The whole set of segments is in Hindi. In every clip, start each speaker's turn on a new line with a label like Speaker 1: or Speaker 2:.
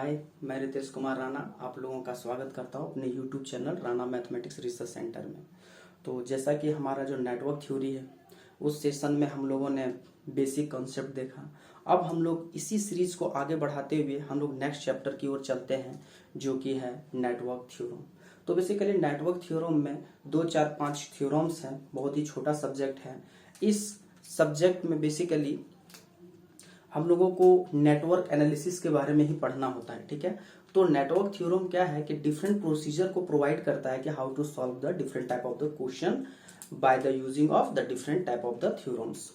Speaker 1: हाय, मैं रितेश कुमार राणा आप लोगों का स्वागत करता हूँ अपने YouTube channel Rana mathematics research centre में। तो जैसा कि हमारा जो नेटवर्क थ्योरी है उस सेशन में हम लोगों ने बेसिक कॉन्सेप्ट देखा। अब हम लोग इसी सीरीज को आगे बढ़ाते हुए हम लोग नेक्स्ट चैप्टर की ओर चलते हैं जो कि है नेटवर्क थ्योरम। तो बेसिकली नेटवर्क थ्योरम में 2 4 5 थ्योरम्स हैं, बहुत ही छोटा सब्जेक्ट है। इस सब्जेक्ट में बेसिकली हम लोगों को नेटवर्क एनालिसिस के बारे में ही पढ़ना होता है, ठीक है। तो नेटवर्क थ्योरम क्या है कि डिफरेंट प्रोसीजर को प्रोवाइड करता है कि how to solve the different type of the question by the using of the different type of the theorems.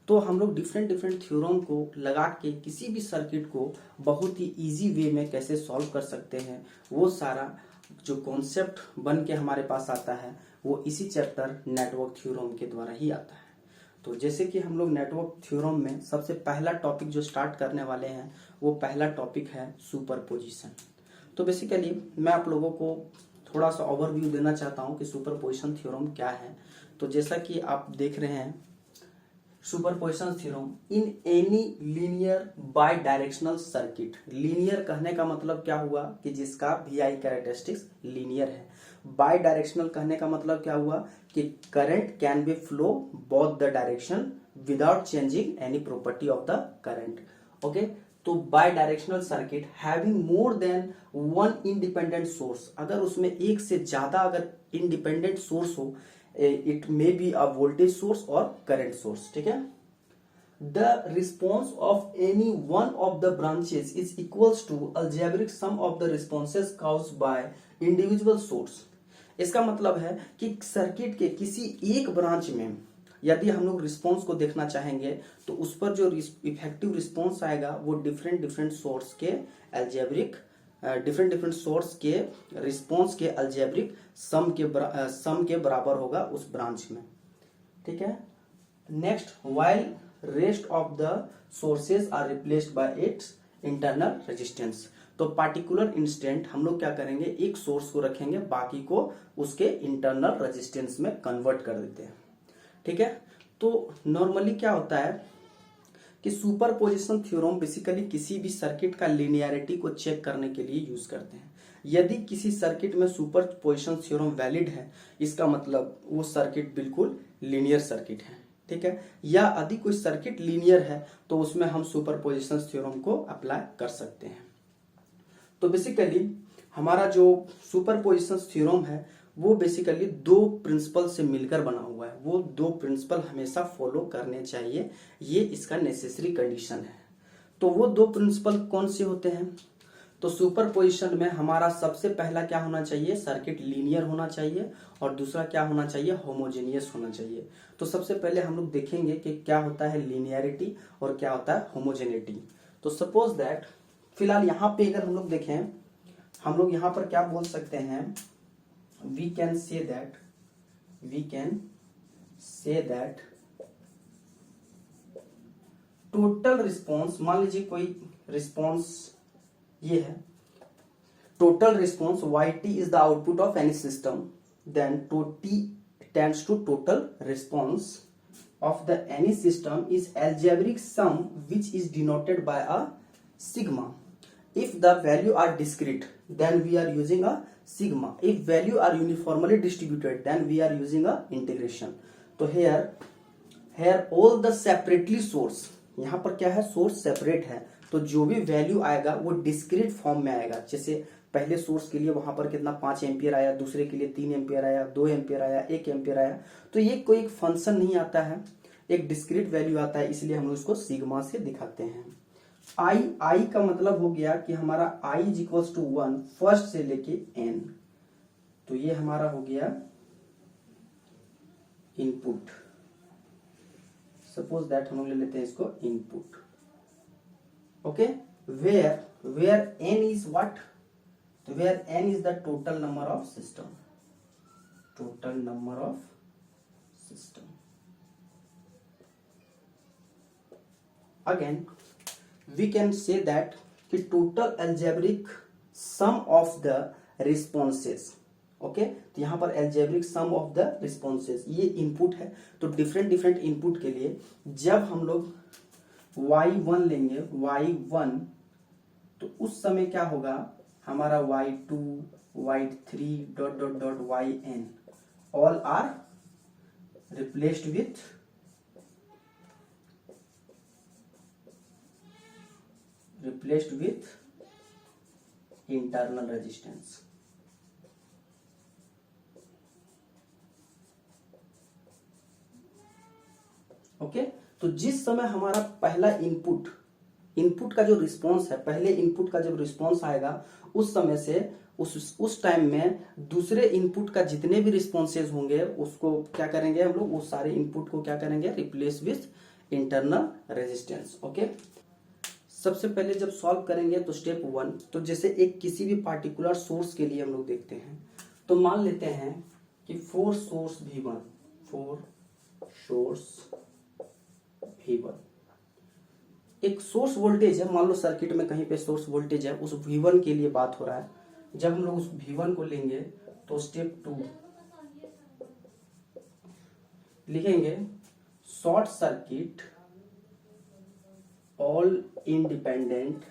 Speaker 1: तो हम लोग डिफरेंट थ्योरम को लगा के किसी भी सर्किट को बहुत ही इजी वे में कैसे सॉल्व कर सकते हैं, वो सारा जो कॉन्सेप्ट बन के हमारे पास आता है वो इसी चैप्टर नेटवर्क थ्योरम के द्वारा ही आता है। तो जैसे कि हम लोग नेटवर्क थ्योरम में सबसे पहला टॉपिक जो स्टार्ट करने वाले हैं वो पहला टॉपिक है सुपरपोजिशन। तो बेसिकली मैं आप लोगों को थोड़ा सा ओवरव्यू देना चाहता हूं कि सुपरपोजिशन थ्योरम क्या है। तो जैसा कि आप देख रहे हैं, superposition theorem in any linear bidirectional circuit. Linear कहने का मतलब क्या हुआ कि जिसका VI कैरेक्टरिस्टिक्स लीनियर है। बाय डायरेक्शनल कहने का मतलब क्या हुआ कि current can be flow both the direction without changing any property of the current. Okay, तो bidirectional circuit having more than one independent source, अगर उसमें एक से ज्यादा अगर इंडिपेंडेंट सोर्स हो, it may be a voltage source और करंट सोर्स, ठीक है। The response of any one of the branches is equals to algebraic sum of the responses caused by individual source। इसका मतलब है कि सर्किट के किसी एक ब्रांच में यदि हम लोग रिस्पॉन्स को देखना चाहेंगे तो उस पर जो इफेक्टिव रिस्पॉन्स आएगा वो डिफरेंट सोर्स के अलजेब्रिक डिफरेंट सोर्स के रिस्पॉन्स के अलजेब्रिक सम के बराबर होगा उस ब्रांच में, ठीक है। Next, while rest of the sources are replaced by its internal resistance। तो पार्टिकुलर इंस्टेंट हम लोग क्या करेंगे, एक सोर्स को रखेंगे, बाकी को उसके इंटरनल रेजिस्टेंस में कन्वर्ट कर देते हैं, ठीक है। तो नॉर्मली क्या होता है कि सुपरपोजिशन थ्योरम बेसिकली किसी भी सर्किट का लीनियरिटी को चेक करने के लिए यूज करते हैं। यदि किसी सर्किट में सुपरपोजिशन थ्योरम वैलिड है, इसका मतलब वो सर्किट बिल्कुल लीनियर सर्किट है, ठीक है। या यदि कोई सर्किट लीनियर है तो उसमें हम सुपरपोजिशन थ्योरम को अप्लाई कर सकते हैं। तो बेसिकली हमारा जो सुपरपोजिशन थ्योरम है वो बेसिकली 2 प्रिंसिपल से मिलकर बना हुआ है। वो 2 प्रिंसिपल हमेशा फॉलो करने चाहिए, ये इसका नेसेसरी कंडीशन है। तो वो 2 प्रिंसिपल कौन से होते हैं? तो सुपरपोजिशन में हमारा सबसे पहला क्या होना चाहिए, सर्किट लीनियर होना चाहिए, और दूसरा क्या होना चाहिए, होमोजेनियस होना चाहिए। तो सबसे पहले हम लोग देखेंगे कि क्या होता है लीनियरिटी और क्या होता है होमोजेनिटी। तो सपोज दैट फिलहाल यहाँ पे अगर हम लोग देखें, हम लोग यहाँ पर क्या बोल सकते हैं, we can say that total response, मान लीजिए कोई रिस्पॉन्स ये है, total response yt is the output of any system, then t tends to total response of the any system is algebraic sum which is denoted by a sigma. If the value are discrete then we are using a sigma, if value are uniformly distributed then we are using a integration. तो here all the separately source, यहाँ पर क्या है, सोर्स सेपरेट है, तो जो भी वैल्यू आएगा वो डिस्क्रीट फॉर्म में आएगा। जैसे पहले सोर्स के लिए वहां पर कितना 5 एम्पियर आया, दूसरे के लिए 3 एम्पियर आया, 2 एम्पियर आया, 1 एम्पियर आया। तो ये कोई एक फंक्शन नहीं आता है, एक डिस्क्रीट वैल्यू आता है, इसलिए हम उसको सिग्मा से दिखाते हैं। आई का मतलब हो गया कि हमारा I is equals to 1 first से लेके n। तो ये हमारा हो गया इनपुट। सपोज दैट हम लोग ले लेते हैं इसको input, okay. Where n is what, where n is the total number of system, again we can say that the total algebraic sum of the responses, okay. तो यहाँ पर algebraic sum of the responses ये इनपुट है। तो डिफरेंट इनपुट के लिए जब हम लोग y1 लेंगे, y1 तो उस समय क्या होगा, हमारा y2 y3 dot dot dot yn all are replaced with internal resistance. Okay, तो जिस समय हमारा पहला इनपुट का जो रिस्पांस है, पहले इनपुट का जब रिस्पांस आएगा उस समय से उस टाइम में दूसरे इनपुट का जितने भी रिस्पॉन्सेज होंगे उसको क्या करेंगे हम लोग, उस सारे इनपुट को क्या करेंगे, replace with internal resistance. Okay, सबसे पहले जब सॉल्व करेंगे तो स्टेप 1, तो जैसे एक किसी भी पार्टिकुलर सोर्स के लिए हम लोग देखते हैं, तो मान लेते हैं कि 4 सोर्स V1, एक सोर्स वोल्टेज है, मान लो सर्किट में कहीं पे सोर्स वोल्टेज है, उस V1 के लिए बात हो रहा है। जब हम लोग उस V1 को लेंगे तो स्टेप 2 लिखेंगे, short circuit all independent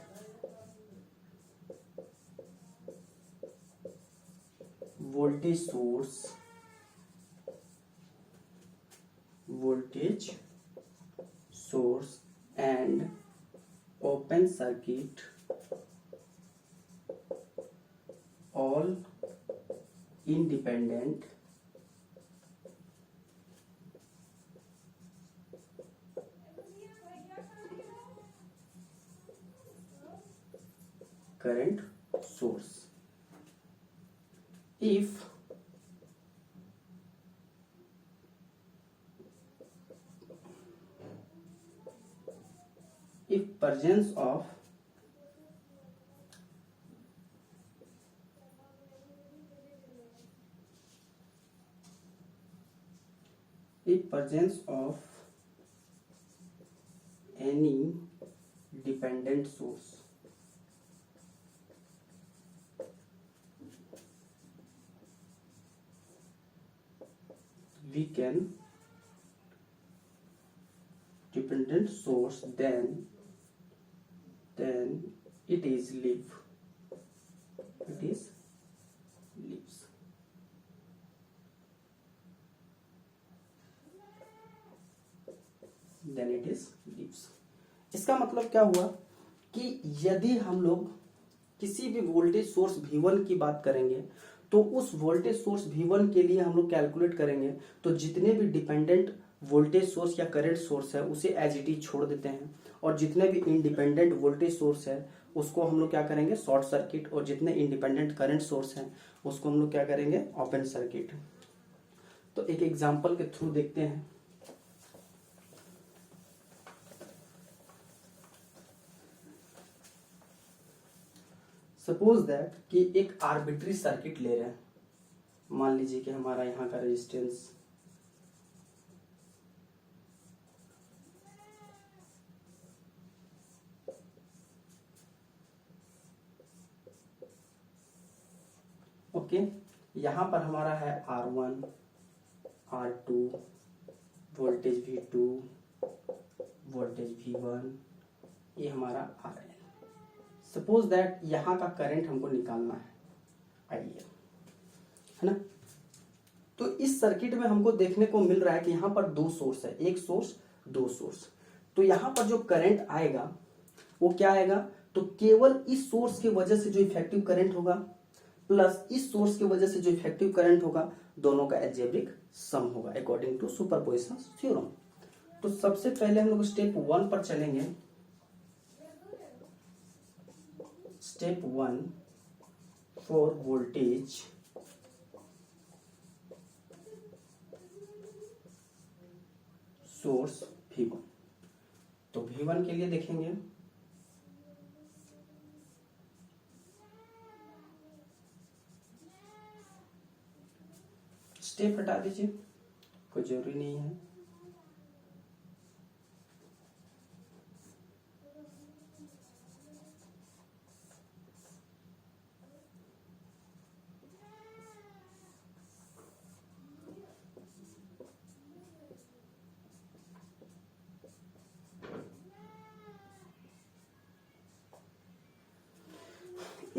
Speaker 1: voltage source and open circuit all independent current source if presence of any dependent source, we can dependent source, then it is leaves, इसका मतलब क्या हुआ कि यदि हम लोग किसी भी वोल्टेज सोर्स V1 की बात करेंगे तो उस वोल्टेज सोर्स V1 के लिए हम लोग कैलकुलेट करेंगे तो जितने भी डिपेंडेंट वोल्टेज सोर्स या करंट सोर्स है उसे एज इट इज छोड़ देते हैं, और जितने भी इंडिपेंडेंट वोल्टेज सोर्स है उसको हम लोग क्या करेंगे, शॉर्ट सर्किट, और जितने इंडिपेंडेंट करंट सोर्स हैं उसको हम लोग क्या करेंगे, ओपन सर्किट। तो एक एग्जांपल के थ्रू देखते हैं। सपोज दैट कि एक आर्बिट्री सर्किट ले रहे हैं, मान लीजिए कि हमारा यहाँ का रेजिस्टेंस ओके, यहाँ पर हमारा है R1 R2 voltage V2 voltage V1, ये हमारा RN। सपोज दैट यहाँ का करंट हमको निकालना है IL, है ना। तो इस सर्किट में हमको देखने को मिल रहा है कि यहाँ पर 2 सोर्स है, एक सोर्स 2 सोर्स। तो यहाँ पर जो करंट आएगा वो क्या आएगा, तो केवल इस सोर्स की वजह से जो इफेक्टिव करंट होगा प्लस इस सोर्स की वजह से जो इफेक्टिव करंट होगा, दोनों का एल्जेब्रिक सम होगा अकॉर्डिंग टू सुपरपोजिशन थ्योरम। तो सबसे पहले हम लोग स्टेप 1 पर चलेंगे। Step 1 for voltage source V1। तो V1 के लिए देखेंगे, स्टेप हटा दीजिए, कोई जरूरी नहीं है।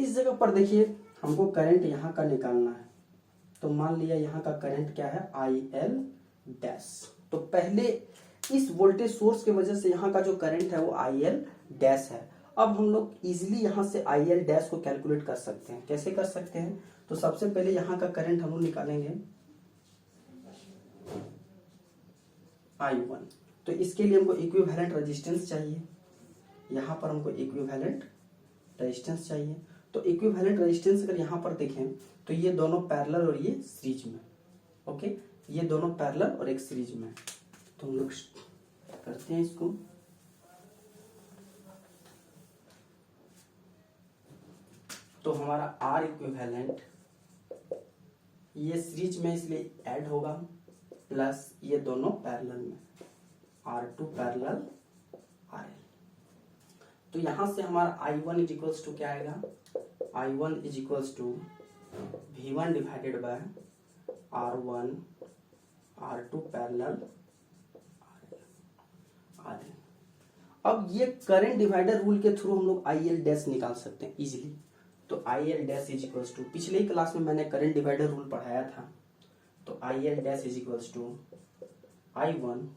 Speaker 1: इस जगह पर देखिए हमको करंट यहाँ का निकालना है, तो मान लिया यहाँ का करंट क्या है, IL डैश। तो पहले इस वोल्टेज सोर्स की वजह से यहाँ का जो करंट है वो IL डैश है। अब हम लोग इजीली यहाँ से IL डैश को कैलकुलेट कर सकते हैं। कैसे कर सकते हैं, तो सबसे पहले यहाँ का करंट हम लोग निकालेंगे I1। तो इसके लिए हमको इक्विवेलेंट रेजिस्टेंस चाहिए, यहाँ पर हमको इक्विवेलेंट रेजिस्टेंस चाहिए। तो इक्विवेलेंट रेजिस्टेंस अगर यहाँ पर देखें तो ये दोनों पैरेलल और ये सीरीज में, ओके, ये दोनों पैरेलल और एक सीरीज में। तो हम लोग करते हैं इसको। तो हमारा R इक्विवेलेंट ये सीरीज में इसलिए ऐड होगा, प्लस ये दोनों पैरेलल में, R2 पैरेलल RL। तो यहां से हमारा I1 इज इक्वल्स टू क्या आएगा, I1 is equals to V1 divided by R1 R2 parallel RL। अब ये करंट डिवाइडर रूल के थ्रू हम लोग IL डैश निकाल सकते हैं इजीली। तो IL dash is equals to, पिछले ही क्लास में मैंने करंट डिवाइडर रूल पढ़ाया था, तो IL dash is equals to I1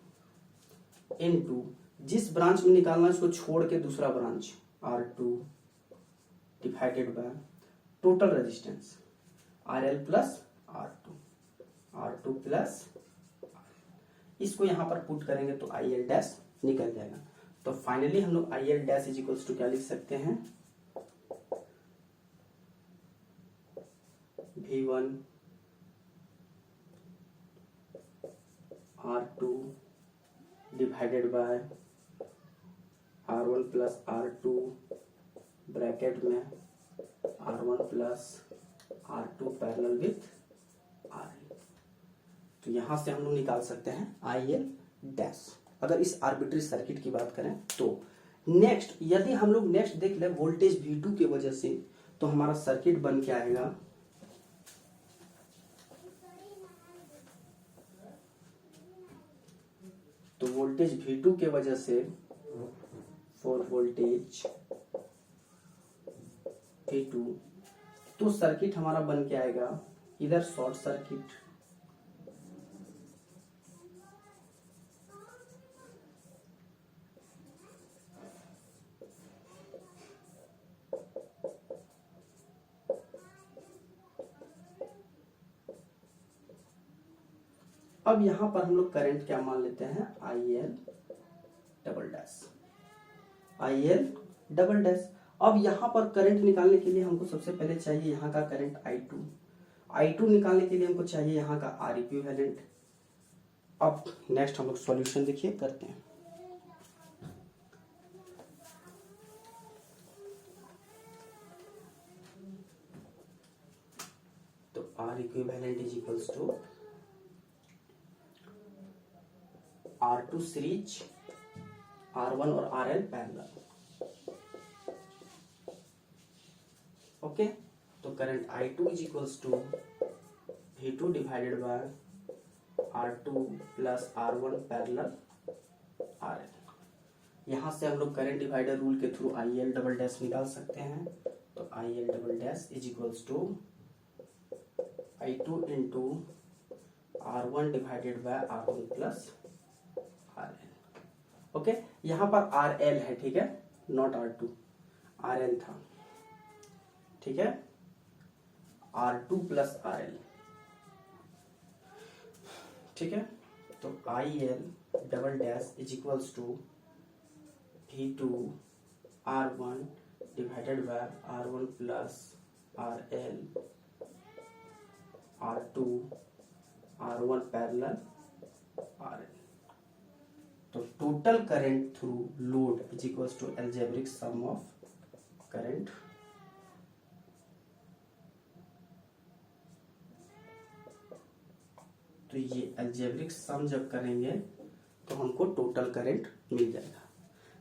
Speaker 1: into जिस ब्रांच में निकालना है उसको छोड़ के दूसरा branch R2 divided by total resistance RL plus R2 plus, इसको यहां पर पुट करेंगे तो IL डैश निकल जाएगा। तो फाइनली हम लोग IL dash is equals to क्या लिख सकते हैं, V1 R2 divided by R1 plus R2 bracket में R1 plus R2 parallel with RL। तो यहां से हम लोग निकाल सकते हैं IL डैश, अगर इस आर्बिट्री सर्किट की बात करें तो। नेक्स्ट यदि हम लोग नेक्स्ट देख ले वोल्टेज V2 की वजह से, तो हमारा सर्किट बन के आएगा तो वोल्टेज V2 के वजह से फॉर वोल्टेज V2 तो सर्किट हमारा बन के आएगा इधर शॉर्ट सर्किट, अब यहां पर हम लोग करंट क्या मान लेते हैं, IL double dash, IL double dash. अब यहां पर करंट निकालने के लिए हमको सबसे पहले चाहिए यहाँ का करंट I2 निकालने के लिए हमको चाहिए यहाँ का R इक्विवेलेंट। अब नेक्स्ट हम लोग सॉल्यूशन देखिए करते हैं। तो R equivalent is equals to R2 series, R1 और RL पैरेलल, ओके। तो current I2 is equals to V2 divided by R2 plus R1 parallel RL। यहां से हम लोग करंट डिवाइडर रूल के थ्रू IL डबल डैश निकाल सकते हैं। तो IL double dash is equals to I2 into R1 divided by R1 plus RL, okay. यहां पर RL है, ठीक है, नॉट R2, RL था, ठीक है, R2 प्लस RL, ठीक है। तो IL double dash is equals to V2 R1 divided by R1 plus RL R2 R1 parallel RL। तो total current through load is equals to algebraic sum of current तो ये अलजेब्रिक सम जब करेंगे तो हमको टोटल करंट मिल जाएगा।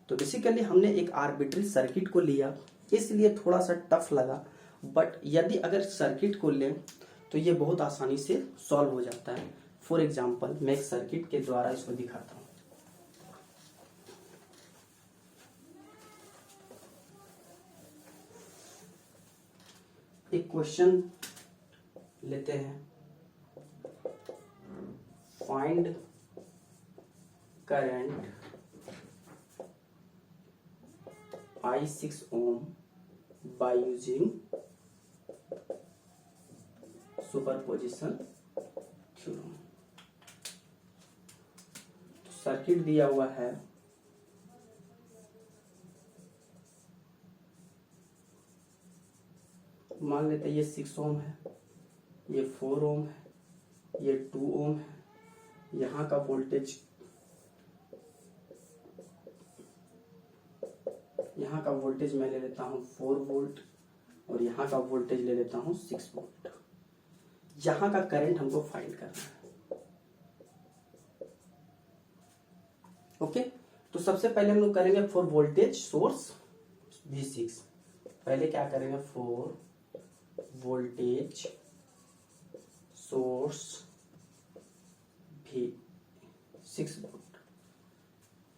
Speaker 1: तो बेसिकली हमने एक आर्बिट्री सर्किट को लिया, इसलिए थोड़ा सा टफ लगा, बट यदि अगर सर्किट को लें तो ये बहुत आसानी से सॉल्व हो जाता है। फॉर एग्जांपल मैं एक सर्किट के द्वारा इसको दिखाता हूँ। एक क्वेश्चन लेते हैं, find current I6 ohm by using superposition theorem. तो सर्किट दिया हुआ है, मान लेते हैं ये 6 ओम है, ये 4 ओम है, ये 2 ओम है। यहाँ का वोल्टेज, यहाँ का वोल्टेज मैं ले लेता हूँ 4 वोल्ट और यहाँ का वोल्टेज ले लेता हूँ 6 वोल्ट। यहाँ का करंट हमको फाइंड करना है। ओके, तो सबसे पहले हम लोग करेंगे फॉर वोल्टेज सोर्स V6। पहले क्या करेंगे, for voltage source V6 volt.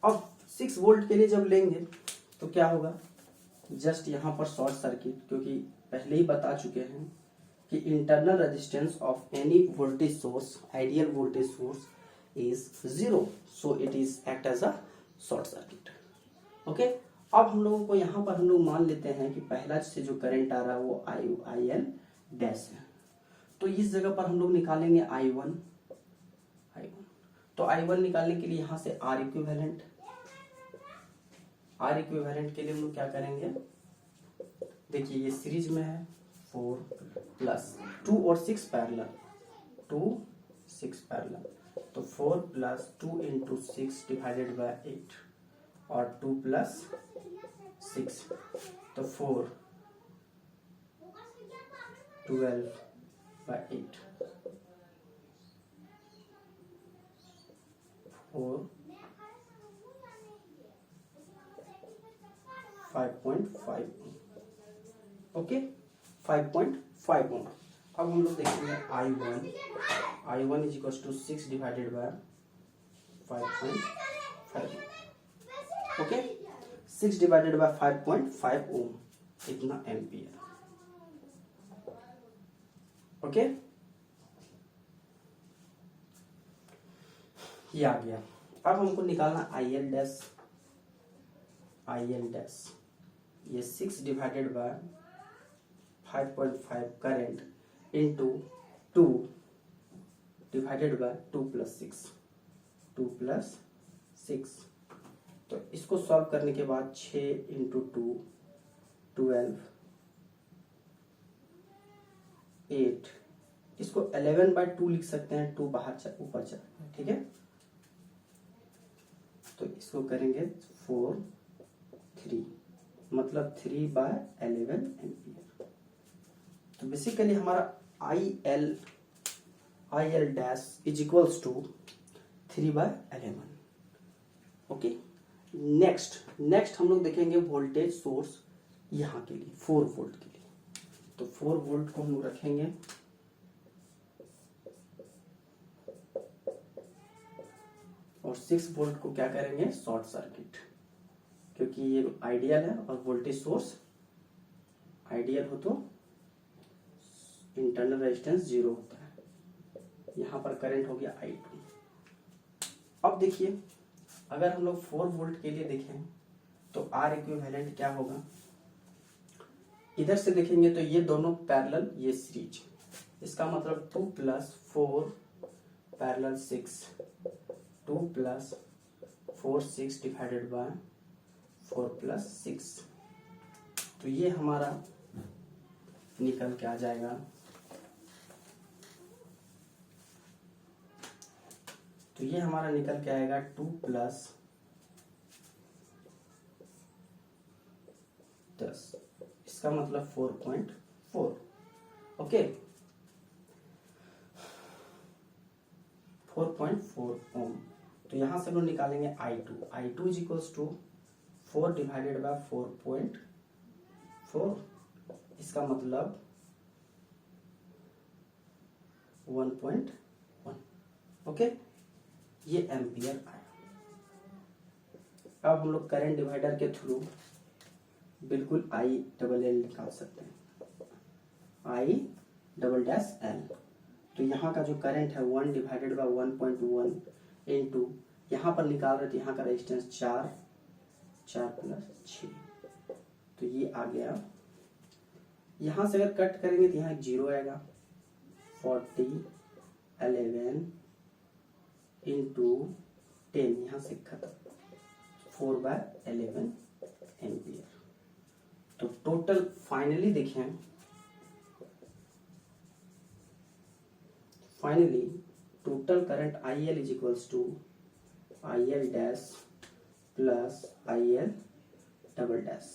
Speaker 1: अब 6 वोल्ट के लिए जब लेंगे तो क्या होगा, जस्ट यहाँ पर शॉर्ट सर्किट, क्योंकि पहले ही बता चुके हैं कि internal resistance of any voltage source, ideal voltage source is 0, so it is act as a short circuit. Okay, अब हम लोगों को यहाँ पर हम लोग मान लेते हैं कि पहला से जो करंट आ रहा है वो IL डैश है। तो इस जगह पर हम लोग निकालेंगे I1। तो I1 निकालने के लिए यहाँ से R इक्विवेलेंट के लिए हम लोग क्या करेंगे, देखिए ये सीरीज में है, 4 प्लस 2 और 6 पैरेलल, 2 6 पैरेलल, तो 4 प्लस 2 इंटू 6 डिवाइडेड बाय 8 और 2 प्लस 6, तो 4 12 बाय 8, 4 5.5। ओके, 5.5 ओम। अब हम लोग देखेंगे I1 is equal to 6 divided by 5.5। Okay, 6 divided by 5.5 ohm, इतना एम्पियर। ओके, ये आ गया। अब हमको निकालना IL डैश, ये 6 divided by 5.5 current into 2 divided by 2 plus 6। तो इसको सॉल्व करने के बाद 6 इंटू 2 12, 8, इसको 11/2 लिख सकते हैं, 2 बाहर ऊपर चला, ठीक है। तो इसको करेंगे 4 3, मतलब 3/11 एम्पियर। तो बेसिकली हमारा IL dash is equals to 3/11। Okay, next हम लोग देखेंगे वोल्टेज सोर्स यहाँ के लिए 4 वोल्ट के लिए। तो 4 वोल्ट को हम लोग रखेंगे और 6 वोल्ट को क्या करेंगे, शॉर्ट सर्किट, क्योंकि ये आइडियल है और वोल्टेज सोर्स आइडियल हो तो इंटरनल रेजिस्टेंस 0 होता है। यहाँ पर करंट हो गया I2। अब देखिए, अगर हम लोग 4 वोल्ट के लिए देखें तो R इक्विवेलेंट क्या होगा, इधर से देखेंगे तो ये दोनों पैरेलल, ये सीरीज, इसका मतलब 2 plus 4 parallel 6, 2 plus 4 6 divided bye 4 plus 6। तो ये हमारा निकल के आ जाएगा, तो ये हमारा निकल के आएगा 2 प्लस 10, इसका मतलब 4.4। Okay, 4.4 ohm. तो यहां से हम लोग निकालेंगे I2 is equals to 4 divided by 4.4, इसका मतलब 1.1। ओके, ये एम्पियर आया। अब हम लोग करंट डिवाइडर के थ्रू बिल्कुल ILL निकाल सकते हैं। I double dash L। तो यहाँ का जो करंट है 1 डिवाइडेड बाई 1.1 इंटू यहाँ पर निकाल रहे थे, यहाँ का रेजिस्टेंस 4 प्लस 6, तो ये आ गया। यहाँ से अगर कट करेंगे तो यहाँ एक 0 आएगा, 40 11 इंटू 10, यहाँ से खत्म, 4/11 एम्पियर। तो टोटल फाइनली देखें, finally total current IL is equals to IL dash plus IL double dash,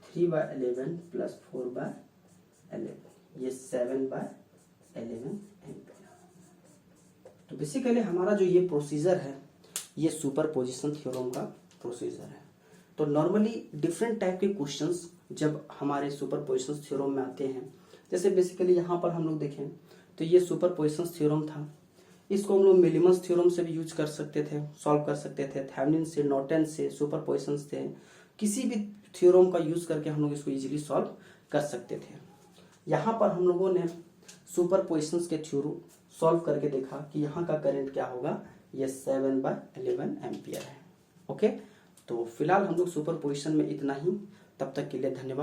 Speaker 1: 3/11 plus 4/11, ये 7/11 एम्पियर। तो बेसिकली हमारा जो ये प्रोसीजर है, ये सुपरपोजिशन थ्योरम का प्रोसीजर है। तो नॉर्मली डिफरेंट टाइप के क्वेश्चंस जब हमारे सुपरपोजिशन थ्योरम में आते हैं, जैसे बेसिकली यहाँ पर हम लोग देखें तो ये सुपरपोजिशन थ्योरम था, इसको हम लोग मिलीमस थ्योरम से भी यूज कर सकते थे, सॉल्व कर सकते थे, थेवेनिन से, नॉर्टन से, सुपरपोजिशन से, किसी भी थ्योरम का यूज करके हम लोग इसको इजीली सॉल्व कर सकते थे। यहाँ पर हम लोगों ने सुपरपोजिशन के थ्रू सॉल्व करके देखा कि यहाँ का करंट क्या होगा, ये 7/11 एम्पियर है। ओके, तो फिलहाल हम लोग सुपरपोजिशन में इतना ही, तब तक के लिए धन्यवाद।